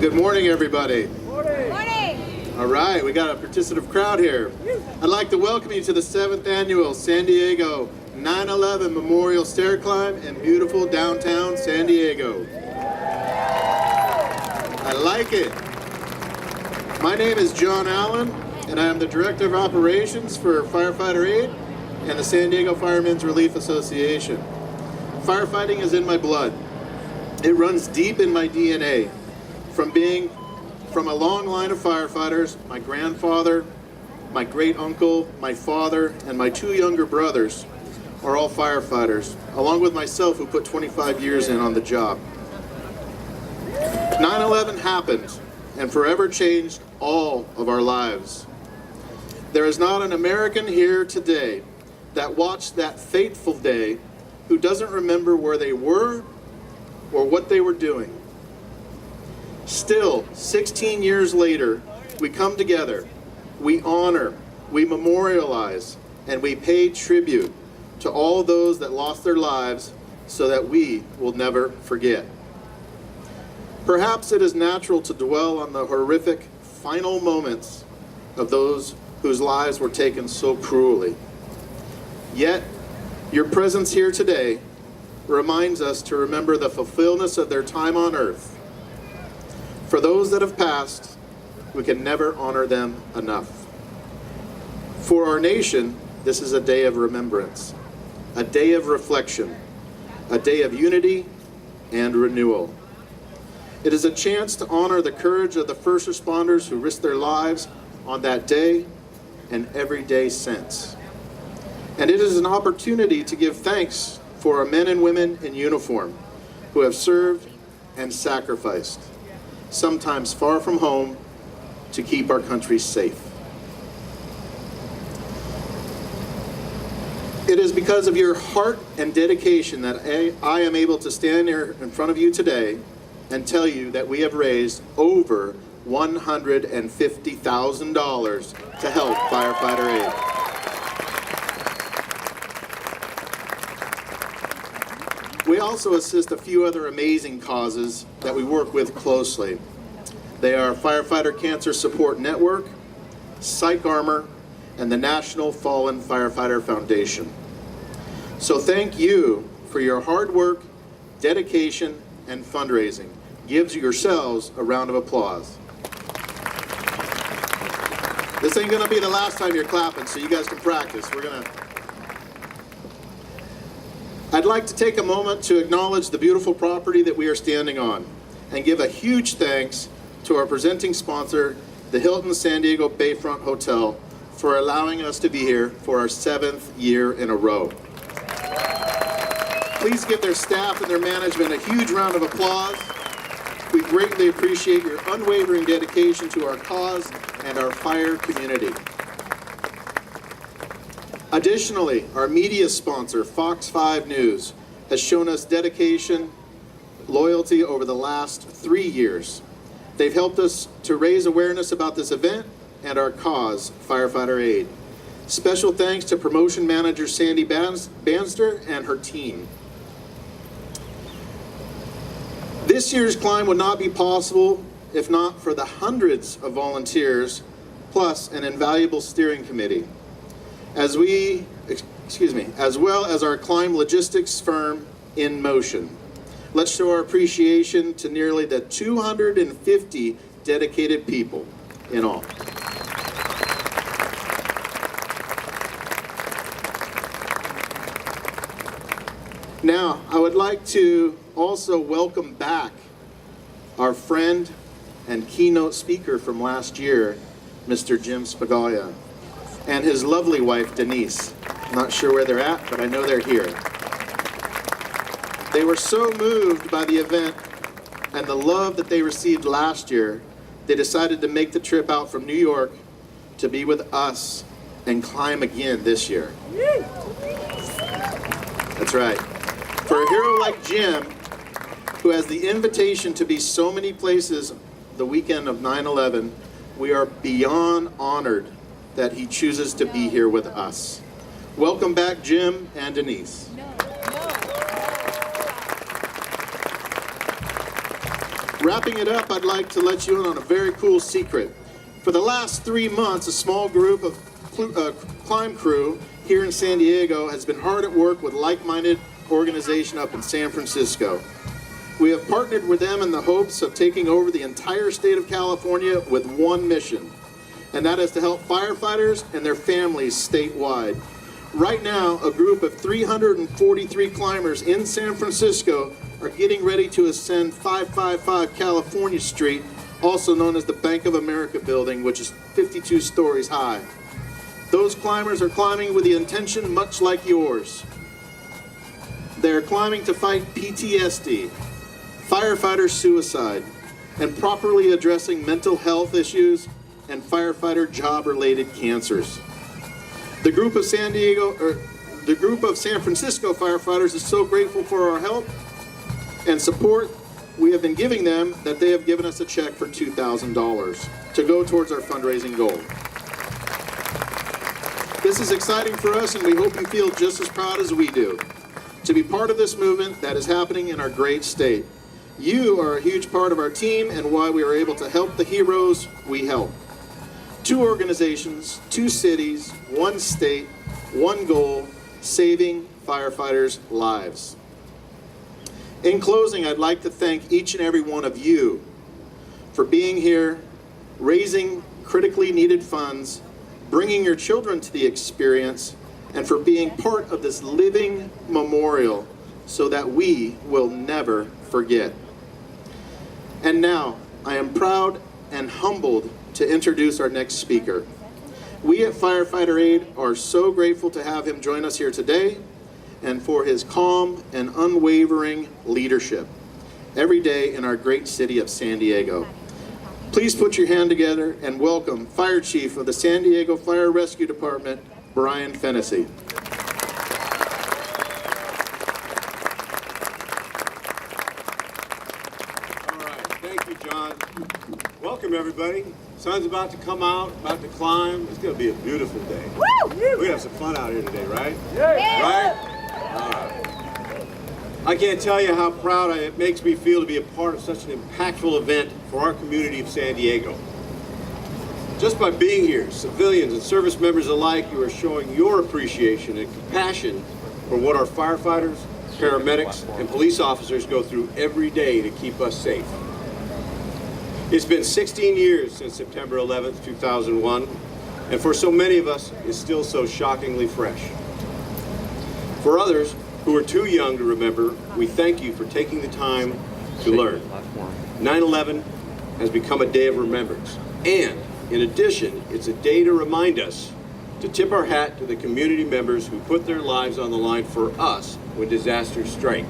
Good morning, everybody. Morning. Morning. All right, we got a participative crowd here. I'd like to welcome you to the 7th annual San Diego 9/11 Memorial Stair Climb in beautiful downtown San Diego. I like it. My name is John Allen, and I am the Director of Operations for Firefighter Aid and the San Diego Firemen's Relief Association. Firefighting is in my blood. It runs deep in my DNA. From a long line of firefighters, my grandfather, my great uncle, my father, and my two younger brothers are all firefighters, along with myself, who put 25 years in on the job. 9/11 happened and forever changed all of our lives. There is not an American here today that watched that fateful day who doesn't remember where they were or what they were doing. Still, 16 years later, we come together, we honor, we memorialize, and we pay tribute to all those that lost their lives so that we will never forget. Perhaps it is natural to dwell on the horrific final moments of those whose lives were taken so cruelly. Yet, your presence here today reminds us to remember the fulfillment of their time on earth. For those that have passed, we can never honor them enough. For our nation, this is a day of remembrance, a day of reflection, a day of unity and renewal. It is a chance to honor the courage of the first responders who risked their lives on that day and every day since. And it is an opportunity to give thanks for our men and women in uniform who have served and sacrificed, sometimes far from home, to keep our country safe. It is because of your heart and dedication that I am able to stand here in front of you today and tell you that we have raised over $150,000 to help Firefighter Aid. We also assist a few other amazing causes that we work with closely. They are Firefighter Cancer Support Network, Psych Armor, and the National Fallen Firefighter Foundation. So thank you for your hard work, dedication, and fundraising. Give yourselves a round of applause. This ain't gonna be the last time you're clapping, so you guys can practice. I'd like to take a moment to acknowledge the beautiful property that we are standing on and give a huge thanks to our presenting sponsor, the Hilton San Diego Bayfront Hotel, for allowing us to be here for our 7th year in a row. Please give their staff and their management a huge round of applause. We greatly appreciate your unwavering dedication to our cause and our fire community. Additionally, our media sponsor, Fox 5 News, has shown us dedication, loyalty over the last 3 years. They've helped us to raise awareness about this event and our cause, Firefighter Aid. Special thanks to promotion manager Sandy Banster and her team. This year's climb would not be possible if not for the hundreds of volunteers, plus an invaluable steering committee, as well as our climb logistics firm, In Motion. Let's show our appreciation to nearly the 250 dedicated people in all. Now, I would like to also welcome back our friend and keynote speaker from last year, Mr. Jim Spaglia, and his lovely wife, Denise. I'm not sure where they're at, but I know they're here. They were so moved by the event and the love that they received last year, they decided to make the trip out from New York to be with us and climb again this year. That's right. For a hero like Jim, who has the invitation to be so many places the weekend of 9/11, we are beyond honored that he chooses to be here with us. Welcome back, Jim and Denise. Wrapping it up, I'd like to let you in on a very cool secret. For the last 3 months, a small group of climb crew here in San Diego has been hard at work with like-minded organization up in San Francisco. We have partnered with them in the hopes of taking over the entire state of California with one mission, and that is to help firefighters and their families statewide. Right now, a group of 343 climbers in San Francisco are getting ready to ascend 555 California Street, also known as the Bank of America building, which is 52 stories high. Those climbers are climbing with the intention much like yours. They are climbing to fight PTSD, firefighter suicide, and properly addressing mental health issues and firefighter job-related cancers. The group of San Francisco firefighters is so grateful for our help and support we have been giving them that they have given us a check for $2,000 to go towards our fundraising goal. This is exciting for us, and we hope you feel just as proud as we do to be part of this movement that is happening in our great state. You are a huge part of our team and why we are able to help the heroes we help. 2 organizations, 2 cities, 1 state, 1 goal, saving firefighters' lives. In closing, I'd like to thank each and every one of you for being here, raising critically needed funds, bringing your children to the experience, and for being part of this living memorial so that we will never forget. And now, I am proud and humbled to introduce our next speaker. We at Firefighter Aid are so grateful to have him join us here today and for his calm and unwavering leadership every day in our great city of San Diego. Please put your hand together and welcome Fire Chief of the San Diego Fire Rescue Department, Brian Fennessy. All right, thank you, John. Welcome, everybody. Sun's about to come out, about to climb. It's going to be a beautiful day. Woo! We're going to have some fun out here today, right? Yeah. Right? All right. I can't tell you how proud it makes me feel to be a part of such an impactful event for our community of San Diego. Just by being here, civilians and service members alike, you are showing your appreciation and compassion for what our firefighters, paramedics, and police officers go through every day to keep us safe. It's been 16 years since September 11th, 2001, and for so many of us, it's still so shockingly fresh. For others who are too young to remember, we thank you for taking the time to learn. 9/11 has become a day of remembrance, and in addition, it's a day to remind us to tip our hat to the community members who put their lives on the line for us when disasters strike.